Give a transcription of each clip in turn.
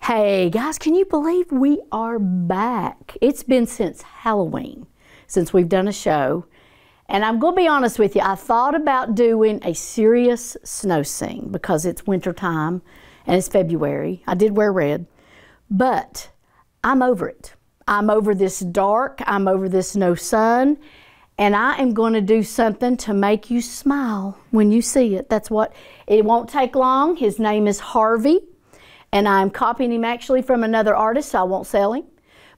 Hey guys, can you believe we are back? It's been since Halloween since we've done a show. And I'm going to be honest with you, I thought about doing a serious snow scene because it's winter time and it's February. I did wear red, but I'm over it. I'm over this dark, I'm over this no sun, and I am going to do something to make you smile when you see it. That's what, it won't take long. His name is Harvey. And I'm copying him actually from another artist, so I won't sell him.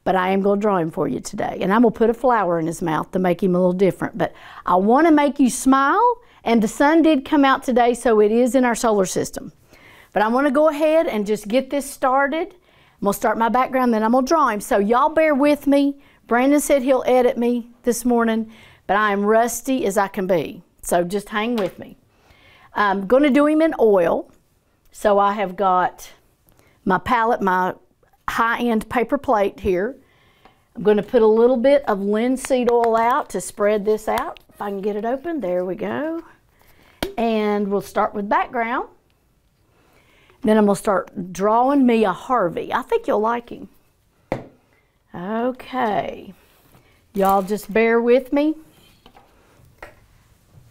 But I am going to draw him for you today. And I'm going to put a flower in his mouth to make him a little different. But I want to make you smile. And the sun did come out today, so it is in our solar system. But I want to go ahead and just get this started. I'm going to start my background, then I'm going to draw him. So y'all bear with me. Brandon said he'll edit me this morning. But I am rusty as I can be. So just hang with me. I'm going to do him in oil. So I have got my palette, my high-end paper plate here. I'm going to put a little bit of linseed oil out to spread this out. If I can get it open, there we go. And we'll start with background. Then I'm going to start drawing me a Harvey. I think you'll like him. Okay. Y'all just bear with me.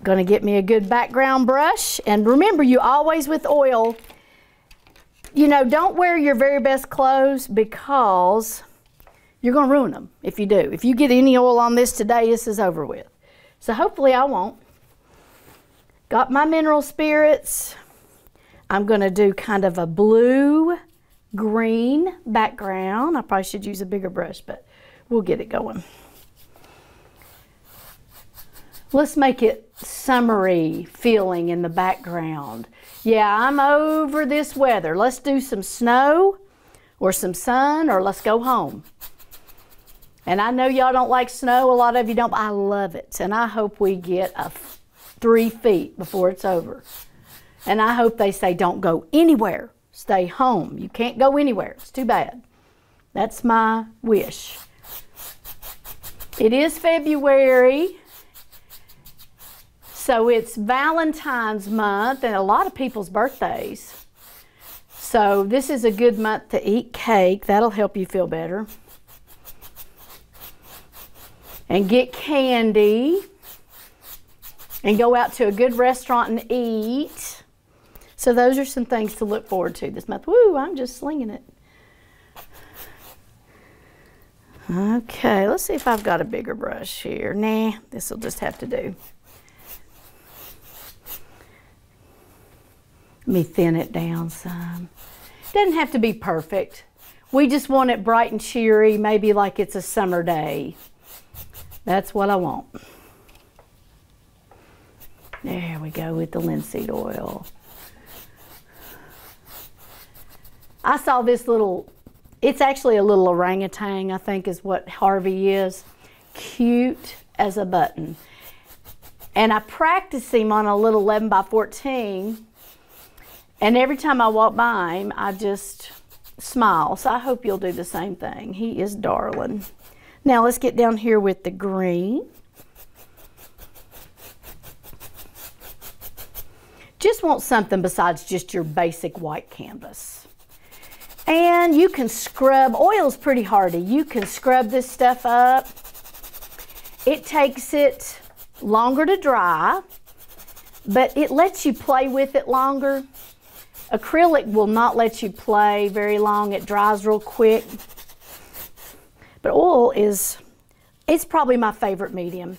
Going to get me a good background brush. And remember, you always with oil, you know, don't wear your very best clothes because you're going to ruin them if you do. If you get any oil on this today, this is over with. So hopefully I won't. Got my mineral spirits. I'm going to do kind of a blue-green background. I probably should use a bigger brush, but we'll get it going. Let's make it summery feeling in the background. Yeah, I'm over this weather. Let's do some snow or some sun, or let's go home. And I know y'all don't like snow. A lot of you don't, but I love it. And I hope we get 3 feet before it's over. And I hope they say don't go anywhere. Stay home. You can't go anywhere. It's too bad. That's my wish. It is February. So it's Valentine's month and a lot of people's birthdays. So this is a good month to eat cake. That'll help you feel better. And get candy. And go out to a good restaurant and eat. So those are some things to look forward to this month. Woo, I'm just slinging it. Okay, let's see if I've got a bigger brush here. Nah, this will just have to do. Let me thin it down some. Doesn't have to be perfect. We just want it bright and cheery, maybe like it's a summer day. That's what I want. There we go with the linseed oil. I saw this little, it's actually a little orangutan, I think is what Harvey is. Cute as a button. And I practiced him on a little 11 by 14. And every time I walk by him, I just smile. So I hope you'll do the same thing. He is darling. Now let's get down here with the green. Just want something besides just your basic white canvas. And you can scrub, oil's pretty hardy. You can scrub this stuff up. It takes it longer to dry, but it lets you play with it longer. Acrylic will not let you play very long. It dries real quick. But oil is, it's probably my favorite medium.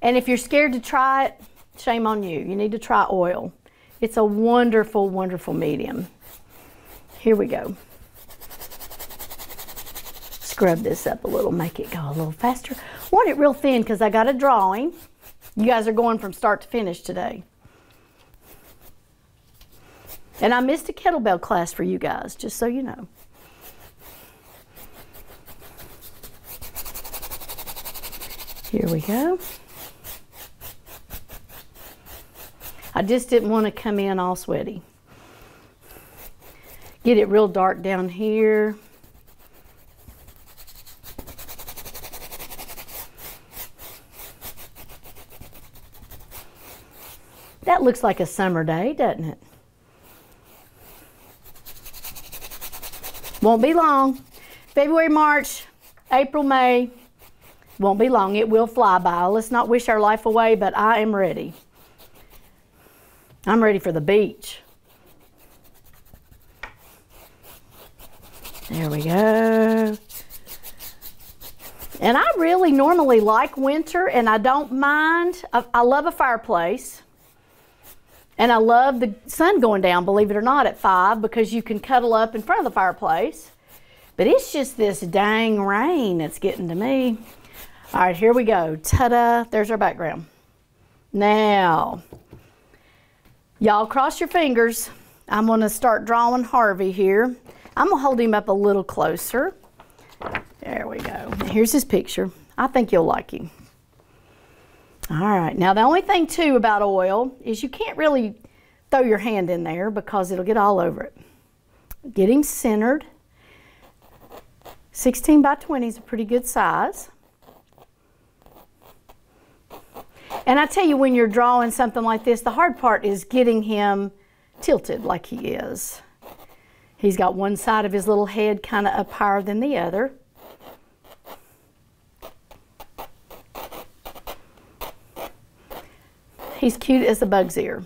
And if you're scared to try it, shame on you. You need to try oil. It's a wonderful, wonderful medium. Here we go. Scrub this up a little, make it go a little faster. Want it real thin because I got a drawing. You guys are going from start to finish today. And I missed a kettlebell class for you guys, just so you know. Here we go. I just didn't want to come in all sweaty. Get it real dark down here. That looks like a summer day, doesn't it? Won't be long. February, March, April, May. Won't be long. It will fly by. Let's not wish our life away, but I am ready. I'm ready for the beach. There we go. And I really normally like winter, and I don't mind. I love a fireplace. And I love the sun going down, believe it or not, at 5 because you can cuddle up in front of the fireplace. But it's just this dang rain that's getting to me. All right, here we go. Ta-da, there's our background. Now, y'all cross your fingers. I'm gonna start drawing Harvey here. I'm gonna hold him up a little closer. There we go. Here's his picture. I think you'll like him. All right, now the only thing too about oil is you can't really throw your hand in there because it'll get all over it. Get him centered. 16 by 20 is a pretty good size. And I tell you, when you're drawing something like this, the hard part is getting him tilted like he is. He's got one side of his little head kind of up higher than the other. He's cute as a bug's ear.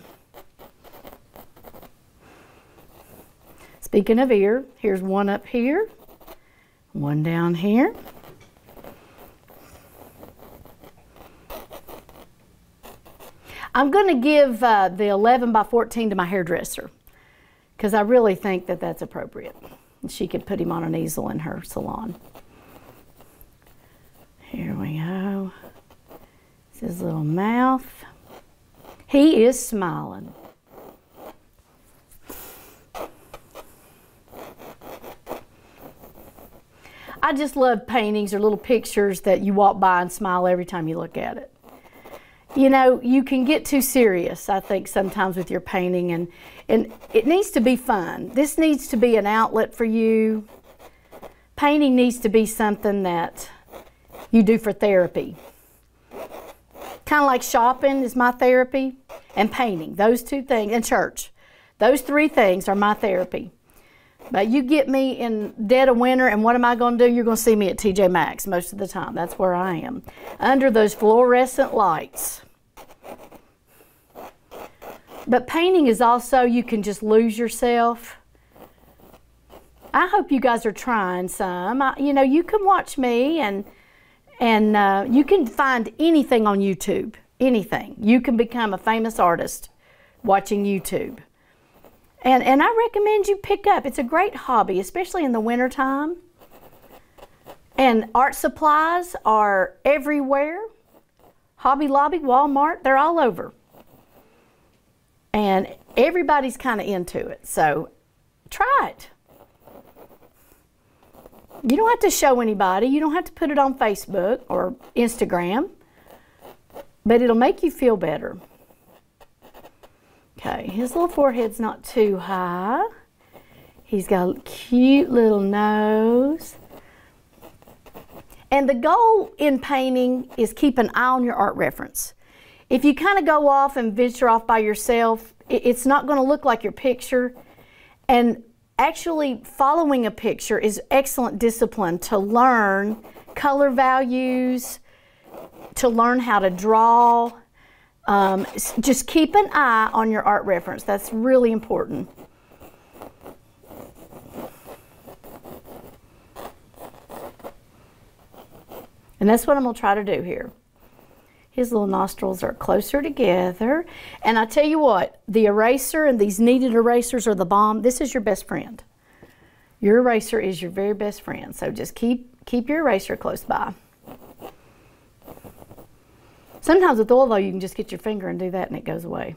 Speaking of ear, here's one up here, one down here. I'm going to give the 11 by 14 to my hairdresser because I really think that that's appropriate. She could put him on an easel in her salon. Here we go. This is his little mouth. He is smiling. I just love paintings or little pictures that you walk by and smile every time you look at it. You know, you can get too serious, I think, sometimes with your painting, and it needs to be fun. This needs to be an outlet for you. Painting needs to be something that you do for therapy. Kind of like shopping is my therapy, and painting. Those two things, and church. Those three things are my therapy. But you get me in dead of winter, and what am I going to do? You're going to see me at TJ Maxx most of the time. That's where I am. Under those fluorescent lights. But painting is also, you can just lose yourself. I hope you guys are trying some. You know, you can watch me, and you can find anything on YouTube. Anything. You can become a famous artist watching YouTube. And I recommend you pick up. It's a great hobby, especially in the wintertime. And art supplies are everywhere. Hobby Lobby, Walmart, they're all over. And everybody's kind of into it. So try it. You don't have to show anybody. You don't have to put it on Facebook or Instagram. But it'll make you feel better. Okay, his little forehead's not too high. He's got a cute little nose. And the goal in painting is keep an eye on your art reference. If you kind of go off and venture off by yourself, it's not going to look like your picture. And actually following a picture is excellent discipline to learn color values, to learn how to draw. Just keep an eye on your art reference. That's really important. And that's what I'm going to try to do here. His little nostrils are closer together. And I tell you what, the eraser and these kneaded erasers are the bomb. This is your best friend. Your eraser is your very best friend. So just keep your eraser close by. Sometimes with oil, though, you can just get your finger and do that and it goes away.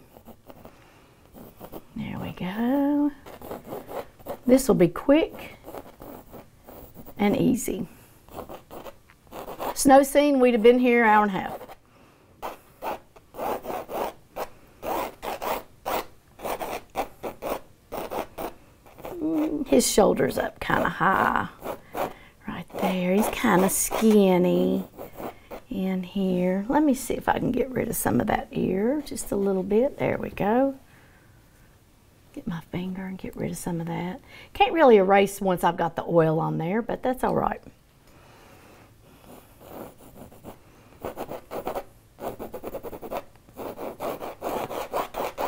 There we go. This will be quick and easy. Snow scene, we'd have been here an hour and a half. His shoulders up kind of high. Right there. He's kind of skinny in here. Let me see if I can get rid of some of that ear just a little bit. There we go. Get my finger and get rid of some of that. Can't really erase once I've got the oil on there, but that's all right.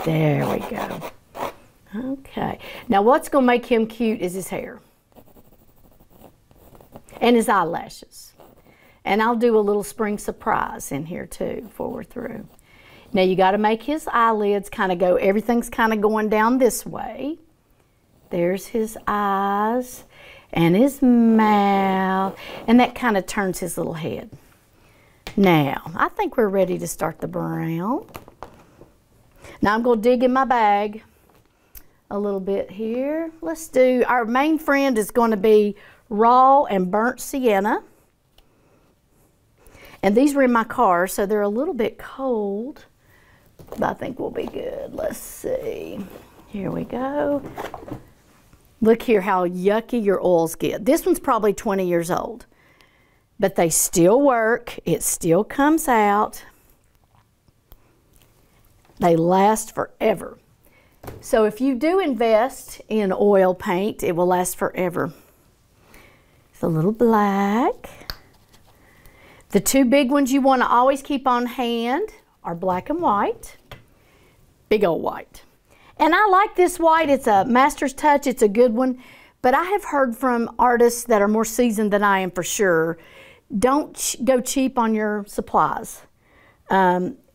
There we go. Okay. Now what's going to make him cute is his hair. And his eyelashes. And I'll do a little spring surprise in here too before we're through. Now you got to make his eyelids kind of go, everything's kind of going down this way. There's his eyes and his mouth. And that kind of turns his little head. Now, I think we're ready to start the brown. Now I'm going to dig in my bag a little bit here. Let's do, our main friend is going to be raw and burnt sienna. And these were in my car, so they're a little bit cold, but I think we'll be good. Let's see. Here we go. Look here how yucky your oils get. This one's probably 20 years old, but they still work. It still comes out. They last forever. So if you do invest in oil paint, it will last forever. It's a little black. The two big ones you want to always keep on hand are black and white. Big old white. And I like this white. It's a master's touch. It's a good one. But I have heard from artists that are more seasoned than I am for sure, don't go cheap on your supplies.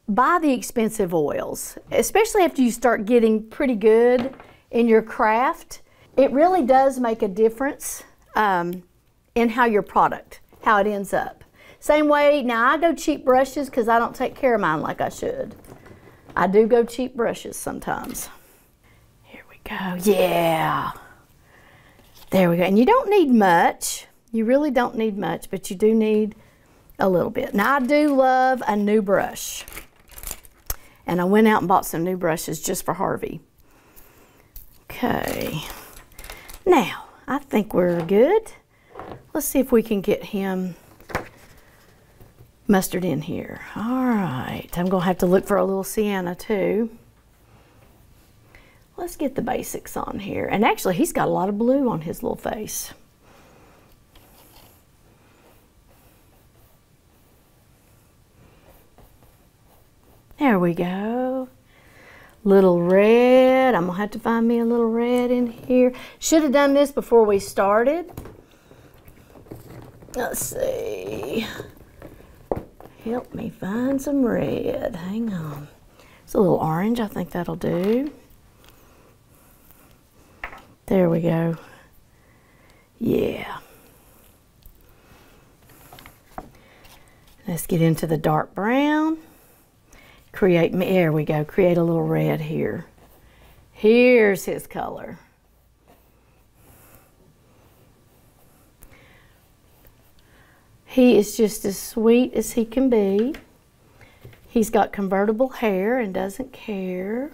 Buy the expensive oils, especially after you start getting pretty good in your craft. It really does make a difference in how your product, how it ends up. Same way, now I go cheap brushes because I don't take care of mine like I should. I do go cheap brushes sometimes. Here we go, yeah. There we go, and you don't need much. You really don't need much, but you do need a little bit. Now I do love a new brush. And I went out and bought some new brushes just for Harvey. Okay. Now, I think we're good. Let's see if we can get him mustard in here. All right. I'm going to have to look for a little sienna too. Let's get the basics on here. And actually, he's got a lot of blue on his little face. There we go. Little red. I'm gonna have to find me a little red in here. Should have done this before we started. Let's see. Help me find some red. Hang on. It's a little orange. I think that'll do. There we go. Yeah. Let's get into the dark brown. There we go, create a little red here. Here's his color. He is just as sweet as he can be. He's got convertible hair and doesn't care.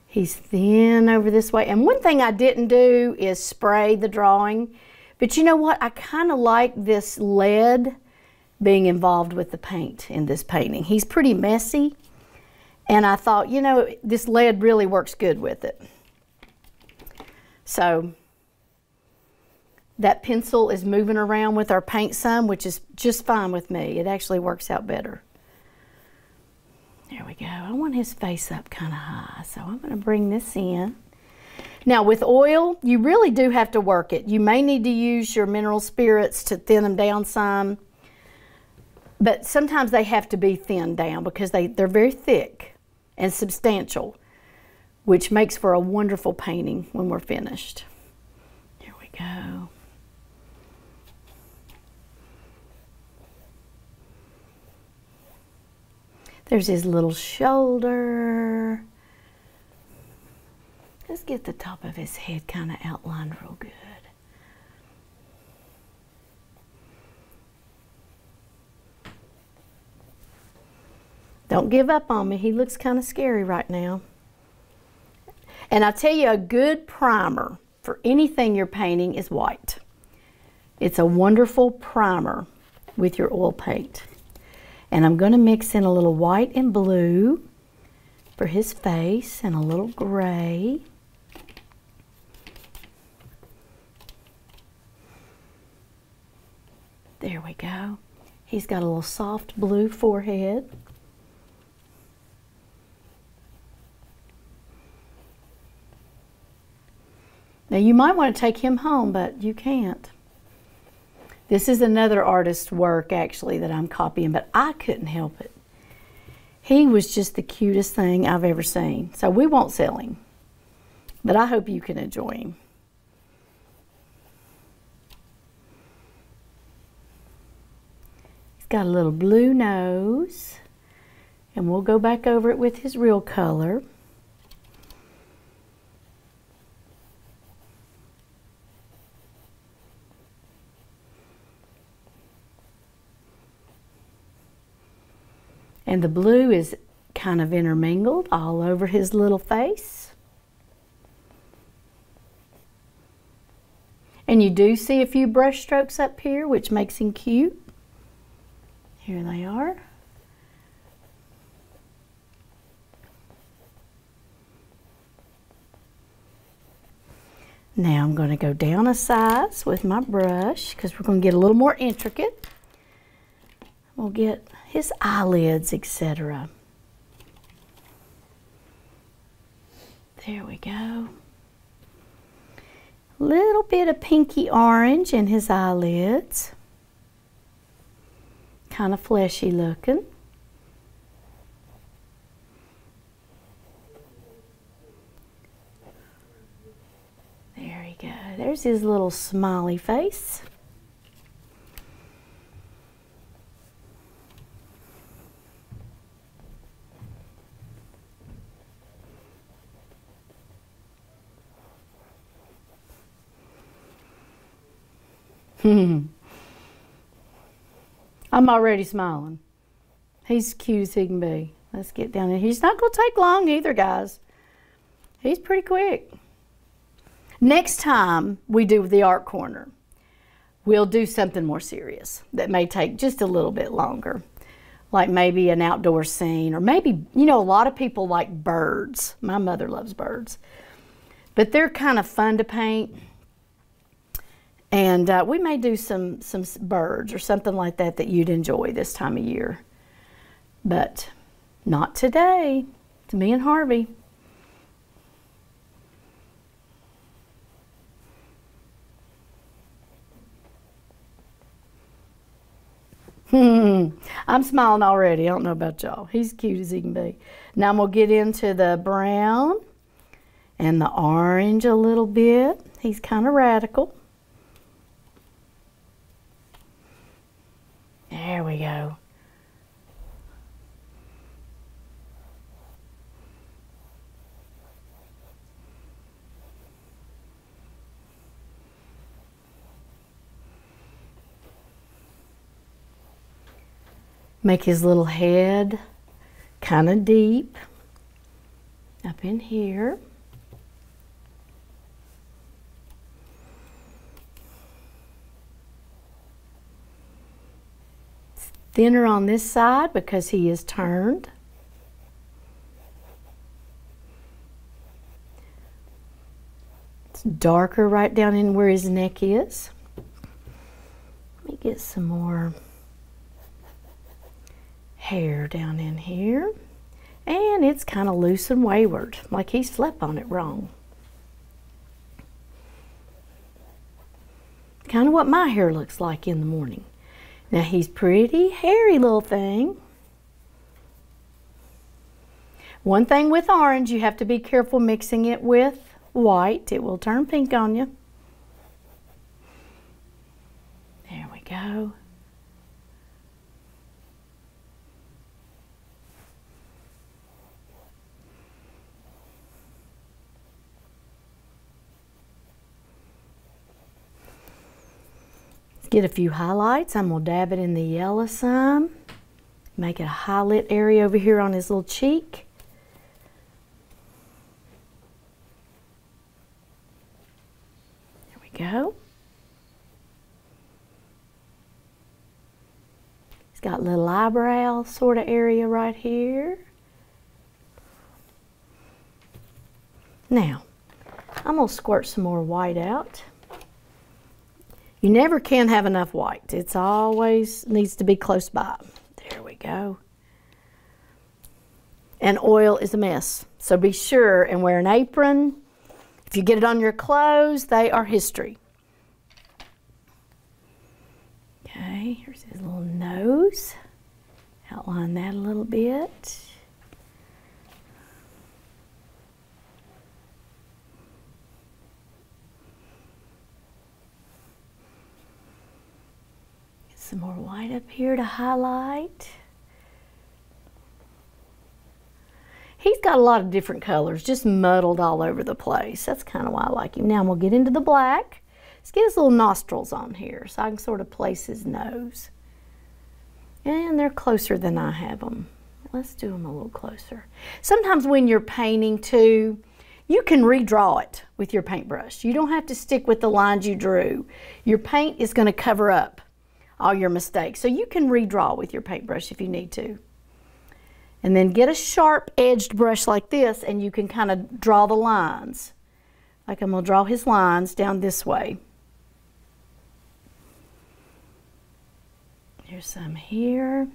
He's thin over this way. And one thing I didn't do is spray the drawing. But you know what? I kind of like this lead being involved with the paint in this painting. He's pretty messy. And I thought, you know, this lead really works good with it. So that pencil is moving around with our paint some, which is just fine with me. It actually works out better. There we go. I want his face up kind of high. So I'm going to bring this in. Now with oil, you really do have to work it. You may need to use your mineral spirits to thin them down some, but sometimes they have to be thinned down because they're very thick and substantial, which makes for a wonderful painting when we're finished. Here we go. There's his little shoulder. Let's get the top of his head kind of outlined real good. Don't give up on me. He looks kind of scary right now. And I tell you, a good primer for anything you're painting is white. It's a wonderful primer with your oil paint. And I'm going to mix in a little white and blue for his face and a little gray. There we go. He's got a little soft blue forehead. Now you might want to take him home, but you can't. This is another artist's work actually that I'm copying, but I couldn't help it. He was just the cutest thing I've ever seen. So we won't sell him, but I hope you can enjoy him. He's got a little blue nose, and we'll go back over it with his real color. And the blue is kind of intermingled all over his little face. And you do see a few brush strokes up here, which makes him cute. Here they are. Now I'm going to go down a size with my brush because we're going to get a little more intricate. We'll get his eyelids, etc. There we go. Little bit of pinky orange in his eyelids. Kind of fleshy looking. There we go. There's his little smiley face. I'm already smiling. He's cute as he can be. Let's get down there. He's not going to take long either, guys. He's pretty quick. Next time we do the art corner, we'll do something more serious that may take just a little bit longer. Like maybe an outdoor scene, or maybe, you know, a lot of people like birds. My mother loves birds. But they're kind of fun to paint. And we may do some birds or something like that that you'd enjoy this time of year. But not today. It's me and Harvey. I'm smiling already. I don't know about y'all. He's cute as he can be. Now I'm going to get into the brown and the orange a little bit. He's kind of radical. There we go. Make his little head kind of deep up in here. Thinner on this side because he is turned. It's darker right down in where his neck is. Let me get some more hair down in here. And it's kind of loose and wayward, like he slept on it wrong. Kind of what my hair looks like in the morning. Now he's pretty hairy little thing. One thing with orange, you have to be careful mixing it with white. It will turn pink on you. There we go. Get a few highlights. I'm going to dab it in the yellow some. Make it a highlight area over here on his little cheek. There we go. got a little eyebrow sort of area right here. Now, I'm going to squirt some more white out. You never can have enough white. It's always needs to be close by. There we go. And oil is a mess. So be sure and wear an apron. If you get it on your clothes, they are history. Okay, here's his little nose. Outline that a little bit. Get some more white up here to highlight. He's got a lot of different colors, just muddled all over the place. That's kind of why I like him. Now we'll get into the black. Let's get his little nostrils on here so I can sort of place his nose. And they're closer than I have them. Let's do them a little closer. Sometimes when you're painting too, you can redraw it with your paintbrush. You don't have to stick with the lines you drew. Your paint is going to cover up all your mistakes. So you can redraw with your paintbrush if you need to. And then get a sharp edged brush like this and you can kind of draw the lines. Like I'm going to draw his lines down this way. There's some here.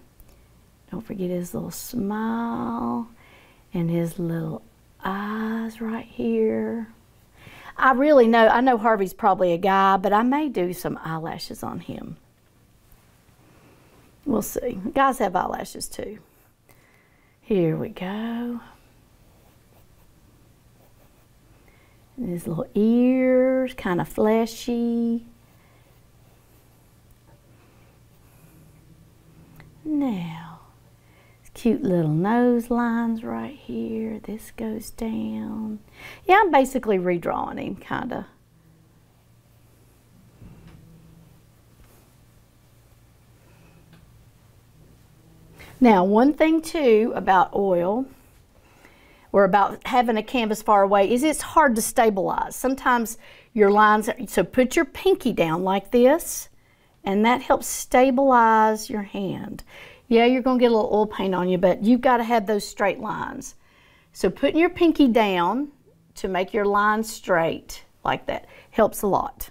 Don't forget his little smile and his little eyes right here. I know Harvey's probably a guy, but I may do some eyelashes on him. We'll see. Guys have eyelashes too. Here we go. And his little ears, kind of fleshy. Now, cute little nose lines right here. This goes down. Yeah, I'm basically redrawing him, kind of. Now, one thing too about oil or about having a canvas far away is it's hard to stabilize. Sometimes your lines, so put your pinky down like this and that helps stabilize your hand. Yeah, you're going to get a little oil paint on you, but you've got to have those straight lines. So putting your pinky down to make your lines straight like that helps a lot.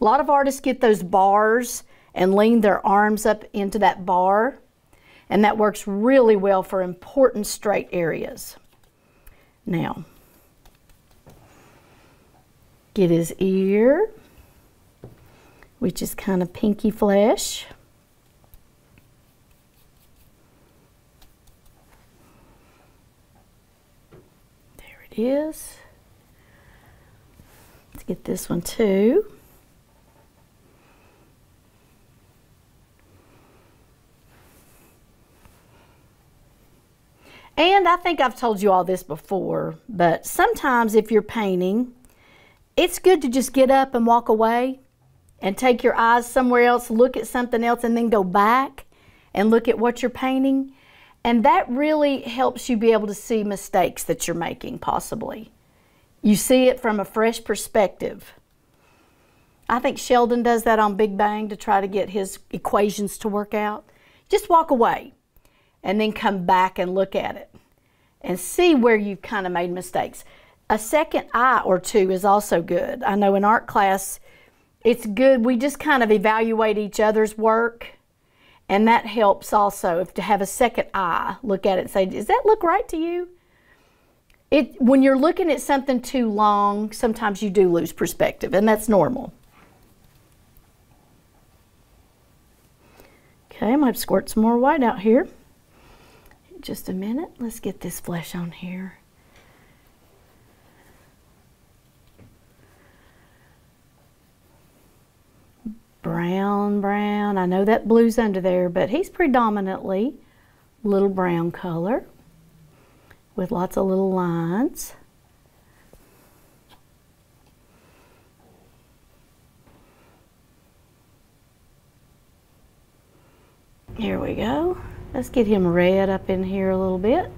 A lot of artists get those bars and lean their arms up into that bar, and that works really well for important straight areas. Now, get his ear, which is kind of pinky flesh. There it is. Let's get this one too. And I think I've told you all this before, but sometimes if you're painting, it's good to just get up and walk away and take your eyes somewhere else, look at something else, and then go back and look at what you're painting. And that really helps you be able to see mistakes that you're making, possibly. You see it from a fresh perspective. I think Sheldon does that on Big Bang to try to get his equations to work out. Just walk away and then come back and look at it and see where you've kind of made mistakes. A second eye or two is also good. I know in art class, it's good. We just kind of evaluate each other's work, and that helps also to have a second eye, look at it and say, does that look right to you? When you're looking at something too long, sometimes you do lose perspective, and that's normal. Okay, I might squirt some more white out here. Just a minute. Let's get this flesh on here. Brown, brown. I know that blue's under there, but he's predominantly little brown color with lots of little lines. Here we go. Let's get him red up in here a little bit.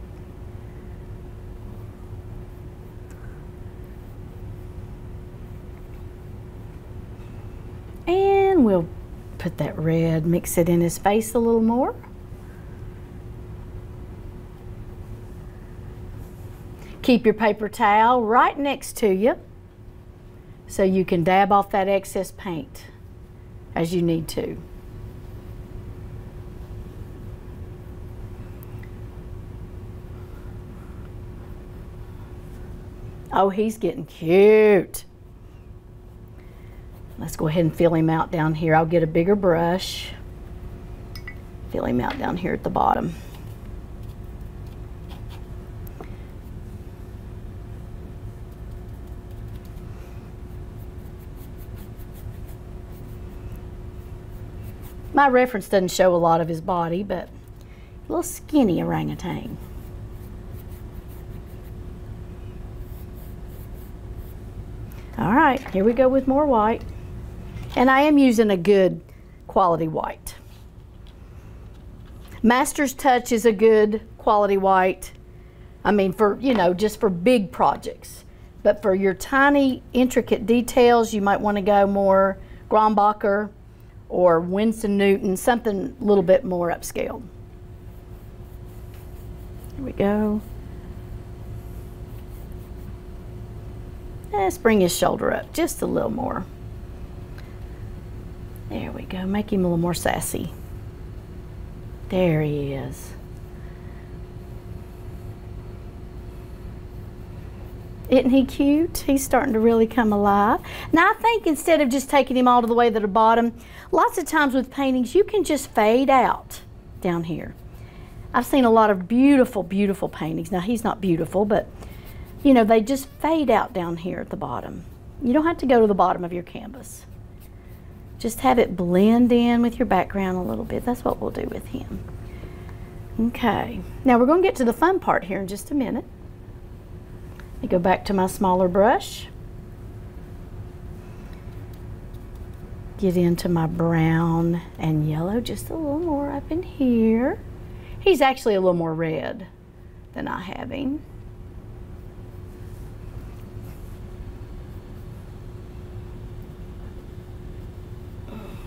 And we'll put that red, mix it in his face a little more. Keep your paper towel right next to you so you can dab off that excess paint as you need to. Oh, he's getting cute. Let's go ahead and fill him out down here. I'll get a bigger brush. Fill him out down here at the bottom. My reference doesn't show a lot of his body, but a little skinny orangutan. All right, here we go with more white. And I am using a good quality white. Master's Touch is a good quality white. I mean, for, you know, just for big projects. But for your tiny, intricate details, you might want to go more Grombacher or Winston Newton, something a little bit more upscale. Here we go. Let's bring his shoulder up just a little more. There we go. Make him a little more sassy. There he is. Isn't he cute? He's starting to really come alive. Now I think instead of just taking him all to the way to the bottom, lots of times with paintings you can just fade out down here. I've seen a lot of beautiful, beautiful paintings. Now he's not beautiful, but you know, they just fade out down here at the bottom. You don't have to go to the bottom of your canvas. Just have it blend in with your background a little bit. That's what we'll do with him. Okay, now we're going to get to the fun part here in just a minute. Let me go back to my smaller brush. Get into my brown and yellow just a little more up in here. He's actually a little more red than I have him.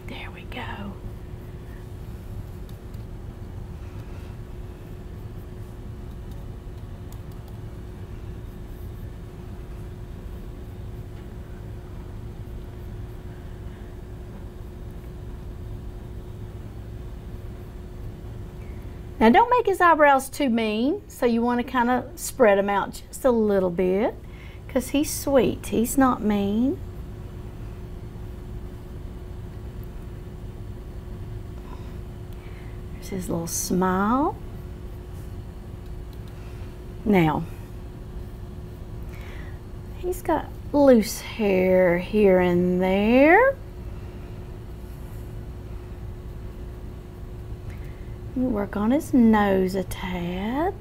There we go. Now don't make his eyebrows too mean, so you want to kind of spread them out just a little bit because he's sweet, he's not mean. There's his little smile. Now, he's got loose hair here and there. Work on his nose a tad.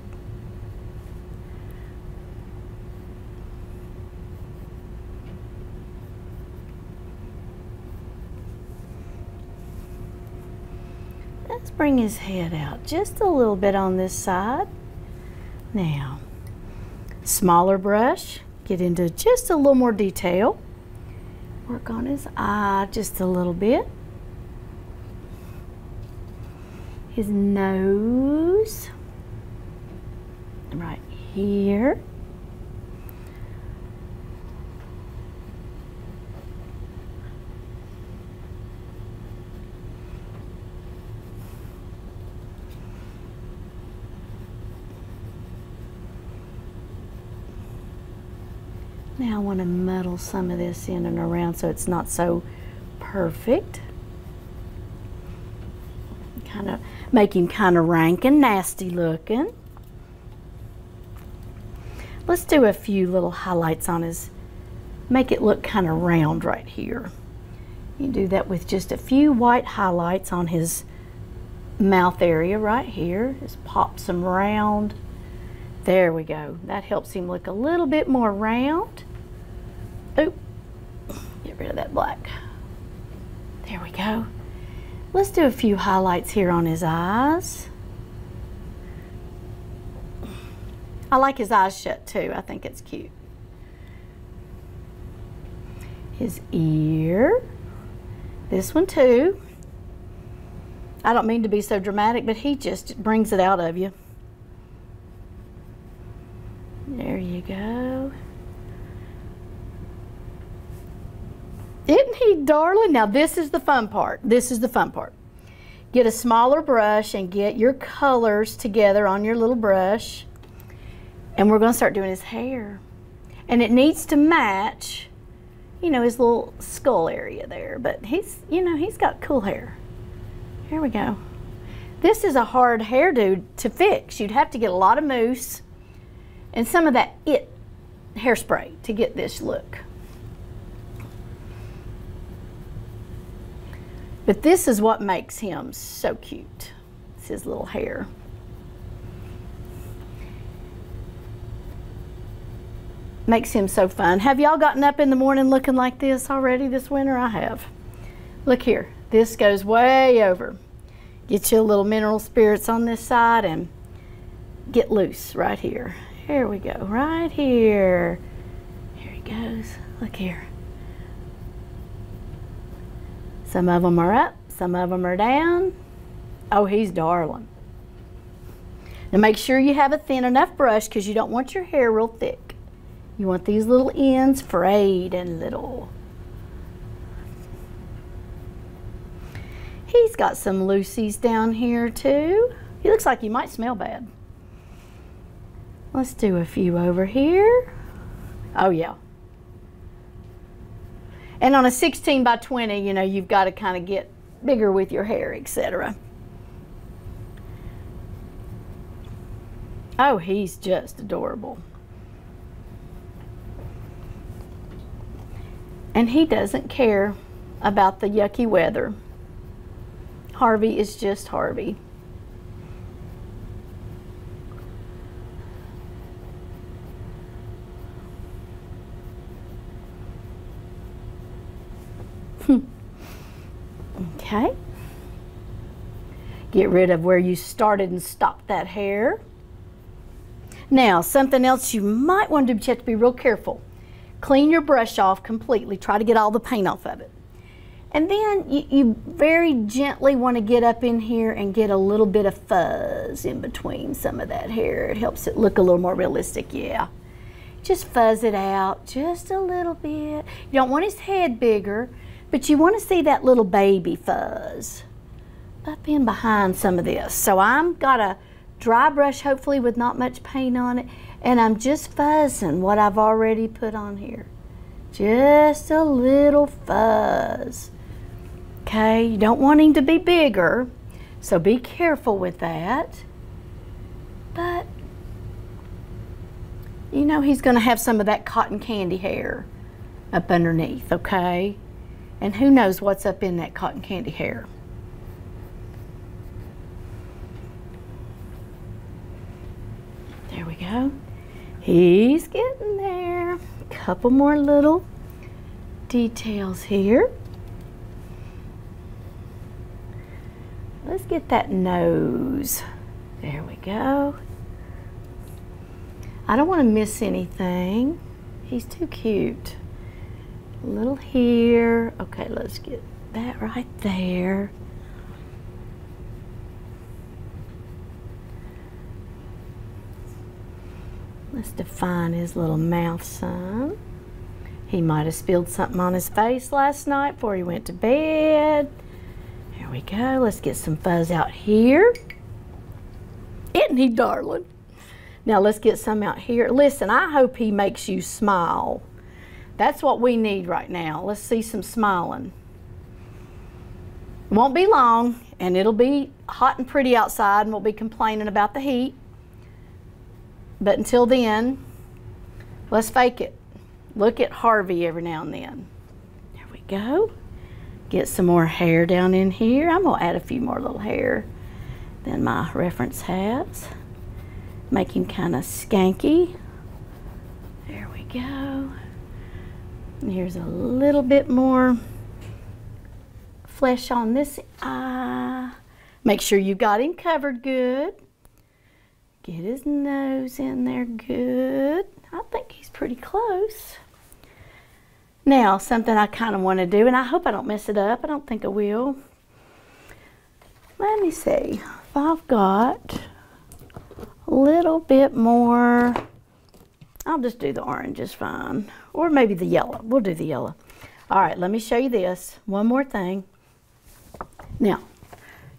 Let's bring his head out just a little bit on this side. Now, smaller brush, get into just a little more detail. Work on his eye just a little bit. His nose, right here. Now I want to muddle some of this in and around so it's not so perfect. Kind of make him kind of rank and nasty looking. Let's do a few little highlights on his, make it look kind of round right here. You do that with just a few white highlights on his mouth area right here. Just pop some round. There we go. That helps him look a little bit more round. Oop, get rid of that black. There we go. Let's do a few highlights here on his eyes. I like his eyes shut too. I think it's cute. His ear. This one too. I don't mean to be so dramatic, but he just brings it out of you. There you go. Isn't he darling? Now this is the fun part. This is the fun part. Get a smaller brush and get your colors together on your little brush. And we're going to start doing his hair. And it needs to match, you know, his little skull area there. But he's, you know, he's got cool hair. Here we go. This is a hard hairdo to fix. You'd have to get a lot of mousse and some of that IT hairspray to get this look. But this is what makes him so cute. It's his little hair. Makes him so fun. Have y'all gotten up in the morning looking like this already this winter? I have. Look here. This goes way over. Get you a little mineral spirits on this side and get loose right here. Here we go. Right here. Here he goes. Look here. Some of them are up, some of them are down. Oh, he's darling. Now make sure you have a thin enough brush because you don't want your hair real thick. You want these little ends frayed and little. He's got some loosies down here too. He looks like he might smell bad. Let's do a few over here. Oh yeah. And on a 16 by 20, you know, you've got to kind of get bigger with your hair, etc. Oh, he's just adorable. And he doesn't care about the yucky weather. Harvey is just Harvey. Okay. Get rid of where you started and stopped that hair. Now, something else you might want to do, but you have to be real careful. Clean your brush off completely. Try to get all the paint off of it. And then you very gently want to get up in here and get a little bit of fuzz in between some of that hair. It helps it look a little more realistic, yeah. Just fuzz it out just a little bit. You don't want his head bigger, but you want to see that little baby fuzz up in behind some of this. So I've got a dry brush, hopefully with not much paint on it, and I'm just fuzzing what I've already put on here. Just a little fuzz. Okay, you don't want him to be bigger, so be careful with that. But, you know, he's going to have some of that cotton candy hair up underneath, okay? And who knows what's up in that cotton candy hair. There we go. He's getting there. A couple more little details here. Let's get that nose. There we go. I don't want to miss anything. He's too cute. A little here. Okay, let's get that right there. Let's define his little mouth some. He might have spilled something on his face last night before he went to bed. There we go. Let's get some fuzz out here. Isn't he darling? Now let's get some out here. Listen, I hope he makes you smile. That's what we need right now. Let's see some smiling. It won't be long, and it'll be hot and pretty outside, and we'll be complaining about the heat. But until then, let's fake it. Look at Harvey every now and then. There we go. Get some more hair down in here. I'm going to add a few more little hair than my reference has. Make him kind of skanky. There we go. And here's a little bit more flesh on this eye. Make sure you got him covered good. Get his nose in there good. I think he's pretty close. Now, something I kind of want to do, and I hope I don't mess it up. I don't think I will. Let me see if I've got a little bit more. I'll just do the orange is fine. Or maybe the yellow. We'll do the yellow. All right, let me show you this. One more thing. Now,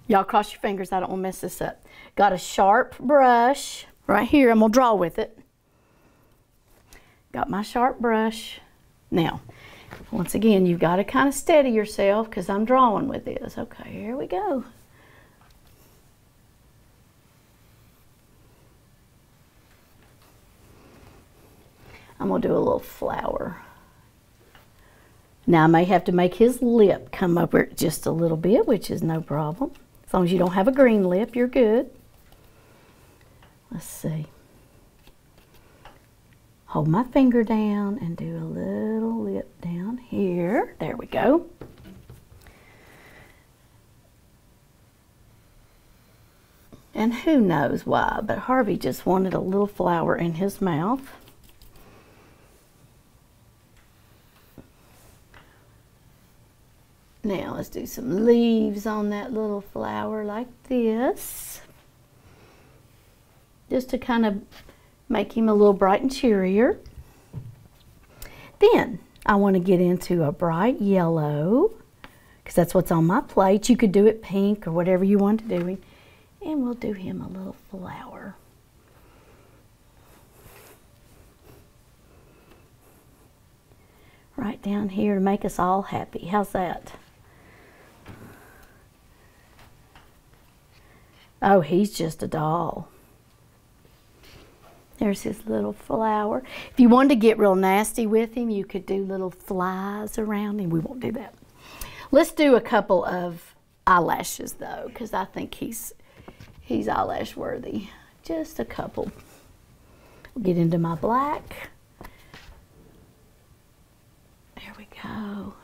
y'all cross your fingers. I don't want to mess this up. Got a sharp brush right here. I'm going to draw with it. Got my sharp brush. Now, once again, you've got to kind of steady yourself because I'm drawing with this. Okay, here we go. I'm going to do a little flower. Now, I may have to make his lip come over just a little bit, which is no problem. As long as you don't have a green lip, you're good. Let's see. Hold my finger down and do a little lip down here. There we go. And who knows why, but Harvey just wanted a little flower in his mouth. Now let's do some leaves on that little flower like this. Just to kind of make him a little bright and cheerier. Then I want to get into a bright yellow because that's what's on my plate. You could do it pink or whatever you want to do. And we'll do him a little flower. Right down here to make us all happy. How's that? Oh, he's just a doll. There's his little flower. If you wanted to get real nasty with him, you could do little flies around him. We won't do that. Let's do a couple of eyelashes though, because I think he's eyelash worthy. Just a couple. We'll get into my black. There we go.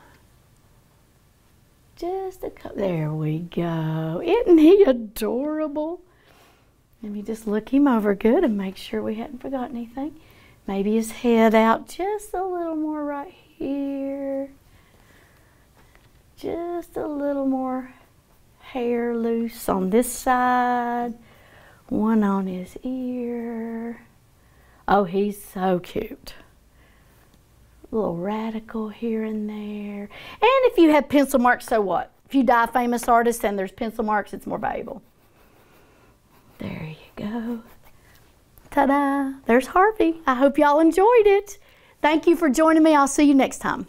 Just a couple. There we go. Isn't he adorable? Let me just look him over good and make sure we hadn't forgotten anything. Maybe his head out just a little more right here. Just a little more hair loose on this side. One on his ear. Oh, he's so cute. A little radical here and there. And if you have pencil marks, so what? If you die famous artist and there's pencil marks, it's more valuable. There you go. Ta-da! There's Harvey. I hope y'all enjoyed it. Thank you for joining me. I'll see you next time.